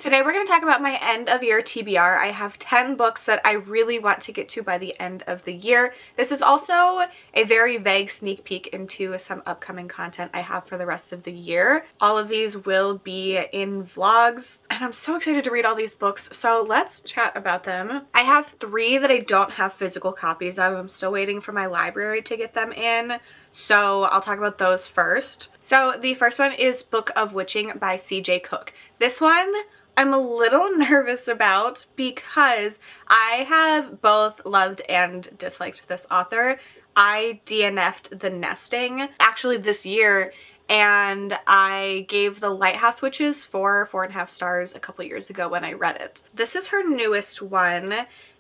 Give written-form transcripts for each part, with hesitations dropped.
Today we're going to talk about my end of year TBR. I have 10 books that I really want to get to by the end of the year. This is also a very vague sneak peek into some upcoming content I have for the rest of the year. All of these will be in vlogs, and I'm so excited to read all these books, so let's chat about them. I have 3 that I don't have physical copies of. I'm still waiting for my library to get them in, so I'll talk about those first. So the first one is Book of Witching by C.J. Cook. This one I'm a little nervous about because I have both loved and disliked this author. I DNF'd The Nesting actually this year, and I gave The Lighthouse Witches 4.5 stars a couple years ago when I read it. This is her newest one,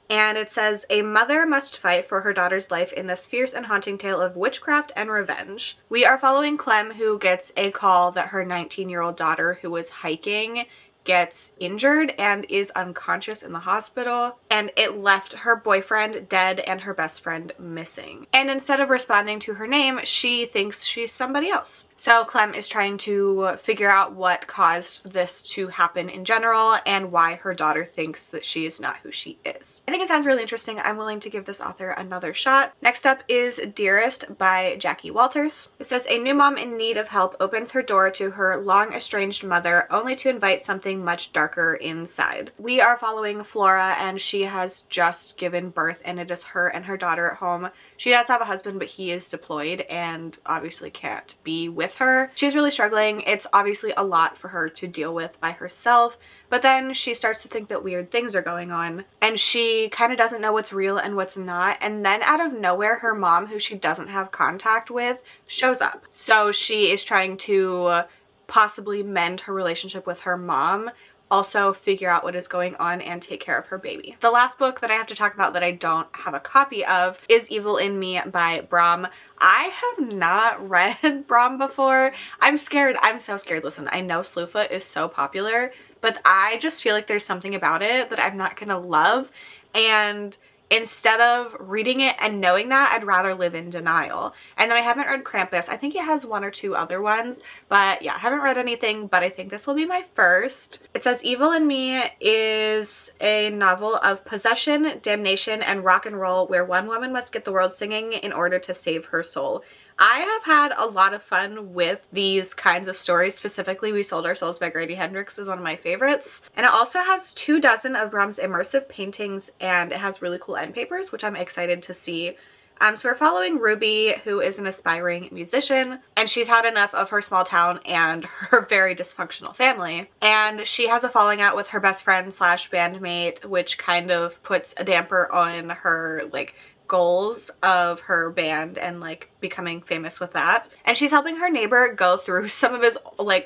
and it says, a mother must fight for her daughter's life in this fierce and haunting tale of witchcraft and revenge. We are following Clem, who gets a call that her 19-year-old daughter, who was hiking, gets injured and is unconscious in the hospital, and it left her boyfriend dead and her best friend missing. And instead of responding to her name, she thinks she's somebody else. So Clem is trying to figure out what caused this to happen in general and why her daughter thinks that she is not who she is. I think it sounds really interesting. I'm willing to give this author another shot. Next up is Dearest by Jackie Walters. It says, a new mom in need of help opens her door to her long estranged mother only to invite something much darker inside. We are following Flora, and she has just given birth, and it is her and her daughter at home. She does have a husband, but he is deployed and obviously can't be with her. She's really struggling. It's obviously a lot for her to deal with by herself, but then she starts to think that weird things are going on, and she kind of doesn't know what's real and what's not, and then out of nowhere her mom, who she doesn't have contact with, shows up. So she is trying to possibly mend her relationship with her mom, also figure out what is going on, and take care of her baby. The last book that I have to talk about that I don't have a copy of is Evil in Me by Brom. I have not read Brom before. I'm scared. I'm so scared. Listen, I know Slewfoot is so popular, but I just feel like there's something about it that I'm not gonna love, and instead of reading it and knowing that, I'd rather live in denial. And then I haven't read Krampus. I think it has 1 or 2 other ones, but yeah, I haven't read anything, but I think this will be my first. It says Evil in Me is a novel of possession, damnation, and rock and roll where one woman must get the world singing in order to save her soul. I have had a lot of fun with these kinds of stories. Specifically, We Sold Our Souls by Grady Hendrix is one of my favorites. And it also has 24 of Brom's immersive paintings, and it has really cool end papers, which I'm excited to see. So we're following Ruby, who is an aspiring musician, and she's had enough of her small town and her very dysfunctional family. And she has a falling out with her best friend slash bandmate, which kind of puts a damper on her, goals of her band and becoming famous with that. And she's helping her neighbor go through some of his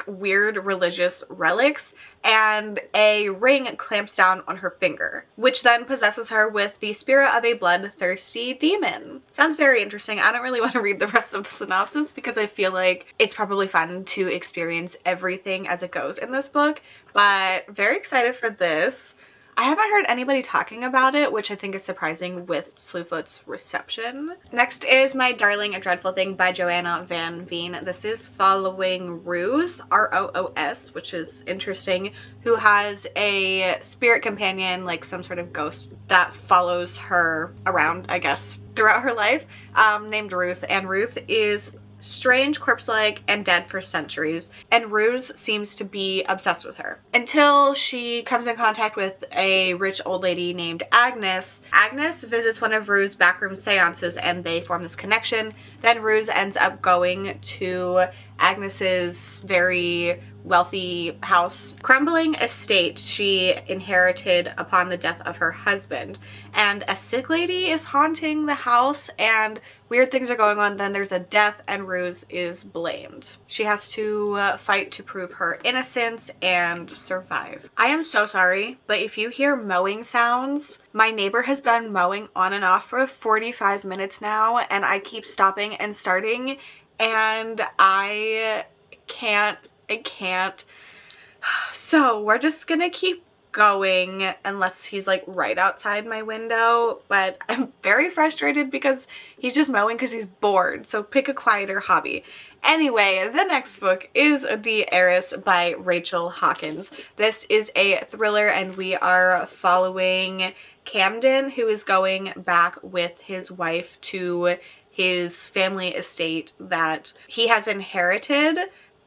weird religious relics, and a ring clamps down on her finger, which then possesses her with the spirit of a bloodthirsty demon. Sounds very interesting. I don't really want to read the rest of the synopsis because I feel like it's probably fun to experience everything as it goes in this book, but very excited for this. I haven't heard anybody talking about it, which I think is surprising with Slewfoot's reception. Next is My Darling, a Dreadful Thing by Joanna Van Veen. This is following Roos, R-O-O-S, which is interesting, who has a spirit companion, some sort of ghost that follows her around, I guess, throughout her life, named Ruth. And Ruth is strange, corpse-like, and dead for centuries, and Ruse seems to be obsessed with her until she comes in contact with a rich old lady named Agnes. Agnes visits one of Ruse's backroom seances, and they form this connection. Then Ruse ends up going to Agnes's very wealthy house, crumbling estate she inherited upon the death of her husband. And a sick lady is haunting the house, and weird things are going on. Then there's a death, and Ruse is blamed. She has to fight to prove her innocence and survive. I am so sorry, but if you hear mowing sounds, my neighbor has been mowing on and off for 45 minutes now, and I keep stopping and starting, and I can't. So we're just gonna keep going unless he's like right outside my window, but I'm very frustrated because he's just mowing because he's bored, so pick a quieter hobby. Anyway, the next book is Dearest by Rachel Hawkins. This is a thriller and we are following Camden, who is going back with his wife to his family estate that he has inherited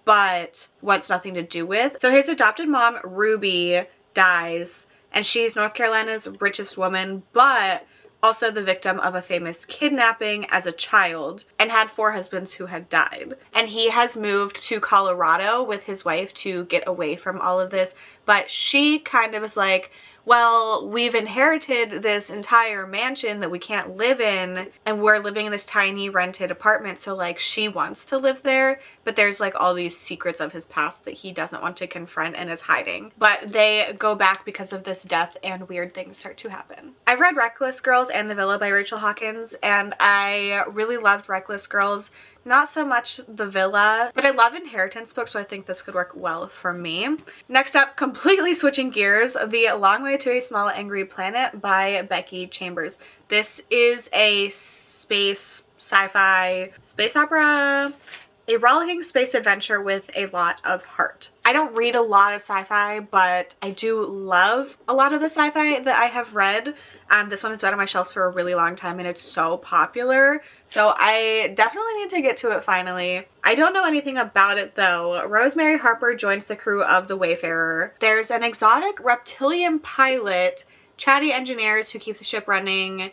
but wants nothing to do with. So his adopted mom, Ruby, dies, and she's North Carolina's richest woman, but also the victim of a famous kidnapping as a child and had 4 husbands who had died. And he has moved to Colorado with his wife to get away from all of this, but she kind of is like, well, we've inherited this entire mansion that we can't live in, and we're living in this tiny rented apartment, so like she wants to live there, but there's like all these secrets of his past that he doesn't want to confront and is hiding. But they go back because of this death and weird things start to happen. I've read Reckless Girls and The Villa by Rachel Hawkins, and I really loved Reckless Girls. Not so much The Villa, but I love inheritance books, so I think this could work well for me. Next up, completely switching gears, The Long Way to a Small Angry Planet by Becky Chambers. This is a space sci-fi space opera, a rollicking space adventure with a lot of heart. I don't read a lot of sci-fi, but I do love a lot of the sci-fi that I have read. This one has been on my shelves for a really long time and it's so popular, so I definitely need to get to it finally. I don't know anything about it though. Rosemary Harper joins the crew of the Wayfarer. There's an exotic reptilian pilot, chatty engineers who keep the ship running,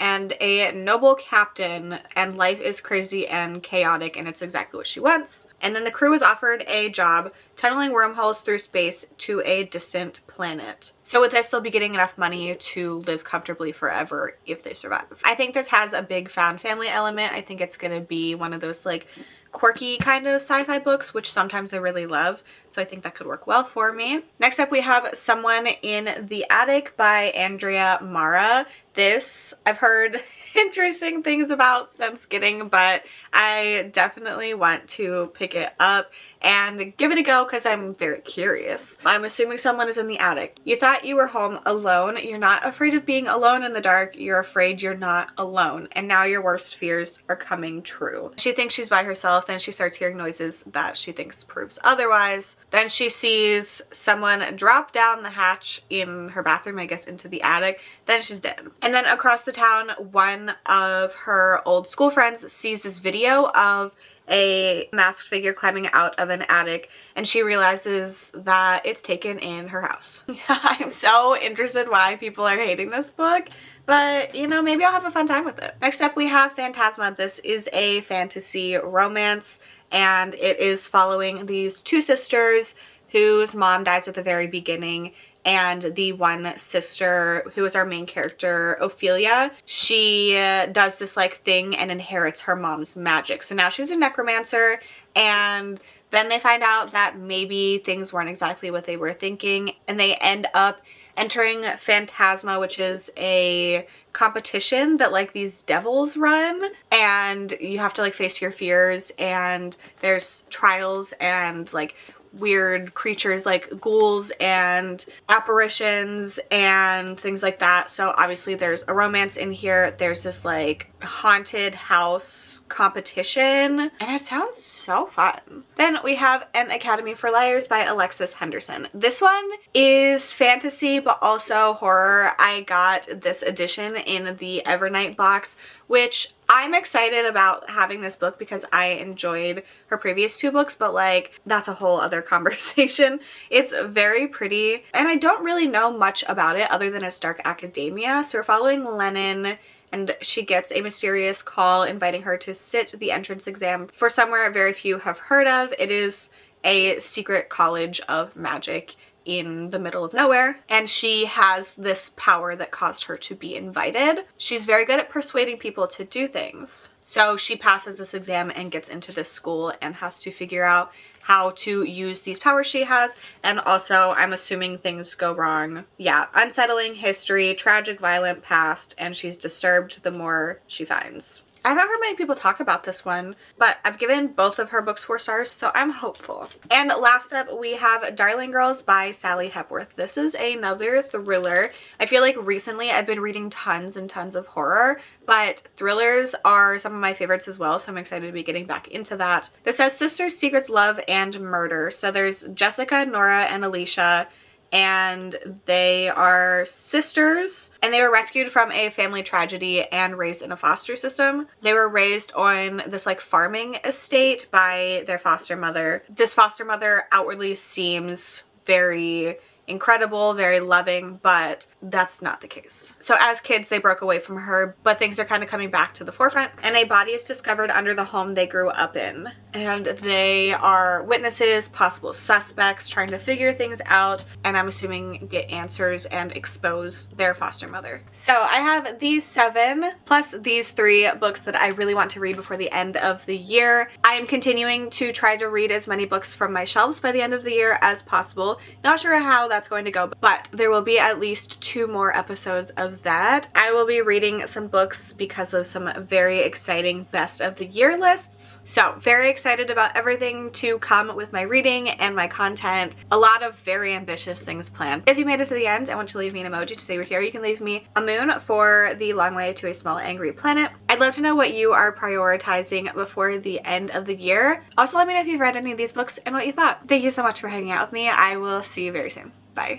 and a noble captain, and life is crazy and chaotic, and it's exactly what she wants. And then the crew is offered a job tunneling wormholes through space to a distant planet. So with this, they'll be getting enough money to live comfortably forever if they survive. I think this has a big found family element. I think it's gonna be one of those like quirky kind of sci-fi books, which sometimes I really love, so I think that could work well for me. Next up, we have Someone in the Attic by Andrea Mara. This I've heard interesting things about since getting, but I definitely want to pick it up and give it a go because I'm very curious. I'm assuming someone is in the attic. You thought you were home alone. You're not afraid of being alone in the dark. You're afraid you're not alone. And now your worst fears are coming true. She thinks she's by herself. Then she starts hearing noises that she thinks proves otherwise. Then she sees someone drop down the hatch in her bathroom, I guess, into the attic. Then she's dead. And then across the town, one of her old school friends sees this video of a masked figure climbing out of an attic, and she realizes that it's taken in her house. I'm so interested why people are hating this book, but you know, maybe I'll have a fun time with it. Next up, we have Phantasma. This is a fantasy romance, and it is following these 2 sisters whose mom dies at the very beginning, and the one sister, who is our main character, Ophelia, she does this like thing and inherits her mom's magic. So now she's a necromancer, and then they find out that maybe things weren't exactly what they were thinking, and they end up entering Phantasma, which is a competition that like these devils run, and you have to like face your fears, and there's trials and like weird creatures like ghouls and apparitions and things like that. So obviously there's a romance in here. There's this like haunted house competition, and it sounds so fun. Then we have An Academy for Liars by Alexis Henderson. This one is fantasy but also horror. I got this edition in the Evernight box, which I'm excited about having this book because I enjoyed her previous 2 books, but like that's a whole other conversation. It's very pretty, and I don't really know much about it other than it's dark academia. So we're following Lennon, and she gets a mysterious call inviting her to sit the entrance exam for somewhere very few have heard of. It is a secret college of magic in the middle of nowhere, and she has this power that caused her to be invited. She's very good at persuading people to do things. So she passes this exam and gets into this school and has to figure out how to use these powers she has, and also I'm assuming things go wrong. Yeah, unsettling history, tragic violent past, and she's disturbed the more she finds. I haven't heard many people talk about this one, but I've given both of her books 4 stars, so I'm hopeful. And last up, we have Darling Girls by Sally Hepworth. This is another thriller. I feel like recently I've been reading tons and tons of horror, but thrillers are some of my favorites as well, so I'm excited to be getting back into that. This has Sisters, Secrets, Love, and Murder. So there's Jessica, Nora, and Alicia, and they are sisters, and they were rescued from a family tragedy and raised in a foster system. They were raised on this like farming estate by their foster mother. This foster mother outwardly seems very incredible, very loving, but that's not the case. So as kids, they broke away from her, but things are kind of coming back to the forefront, and a body is discovered under the home they grew up in. And they are witnesses, possible suspects, trying to figure things out, and I'm assuming get answers and expose their foster mother. So I have these 7 plus these 3 books that I really want to read before the end of the year. I am continuing to try to read as many books from my shelves by the end of the year as possible. Not sure how that's going to go, but there will be at least 2 more episodes of that. I will be reading some books because of some very exciting best of the year lists. So very excited about everything to come with my reading and my content. A lot of very ambitious things planned. If you made it to the end and want to leave me an emoji to say you're here, you can leave me a moon for The Long Way to a Small Angry Planet. I'd love to know what you are prioritizing before the end of the year. Also, let me know if you've read any of these books and what you thought. Thank you so much for hanging out with me. I will see you very soon. Bye.